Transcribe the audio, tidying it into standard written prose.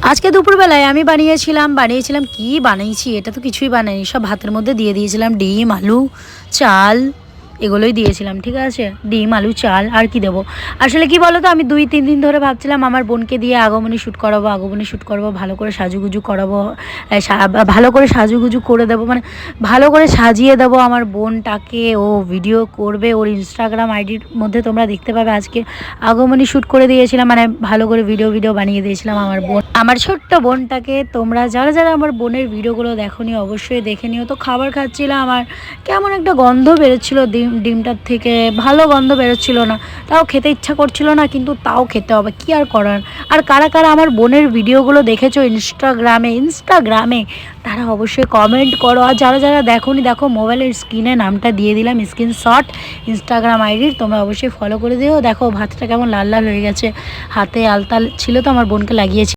আজকে দুপুরবেলায় আমি বানিয়েছিলাম কি বানিয়েছি, এটা তো কিছুই বানাইনি, সব ভাতের মধ্যে দিয়ে দিয়েছিলাম ডিম, আলু, চাল, এগুলোই দিয়েছিলাম। ঠিক আছে, ডিম, আলু, চাল, আর কি দেবো। আসলে কি বলো তো, আমি 2-3 দিন ধরে ভাবছিলাম আমার বোনকে দিয়ে আগমনী শ্যুট করাবো, ভালো করে সাজুগুজু করাবো, ভালো করে সাজুগুজু করে দেবো, মানে ভালো করে সাজিয়ে দেবো আমার বোনটাকে। ও ভিডিও করবে, ওর ইনস্টাগ্রাম আইডির মধ্যে তোমরা দেখতে পাবে। আজকে আগমনী শ্যুট করে দিয়েছিলাম, মানে ভালো করে ভিডিও বানিয়ে দিয়েছিলাম আমার ছোট্ট বোনটাকে। তোমরা যারা যারা আমার বোনের ভিডিওগুলো দেখোনি অবশ্যই দেখে নিও। তো খাবার খাচ্ছিলাম, আমার কেমন একটা গন্ধ বেরোচ্ছিলো ডিমটার থেকে, ভালো গন্ধ বেরোচ্ছিলো না, তাও খেতে ইচ্ছা করছিল না, কিন্তু তাও খেতে হবে, কি আর করার। আর কারা কারা আমার বোনের ভিডিওগুলো দেখেছো ইনস্টাগ্রামে তারা অবশ্যই কমেন্ট করো। আর যারা যারা দেখোনি, দেখো মোবাইলের স্ক্রিনে নামটা দিয়ে দিলাম, স্ক্রিনশট ইনস্টাগ্রাম আইডির, তোমরা অবশ্যই ফলো করে দিও। দেখো ভাতটা কেমন লাল লাল হয়ে গেছে, হাতে আলতা ছিল তো আমার বোনকে লাগিয়েছি।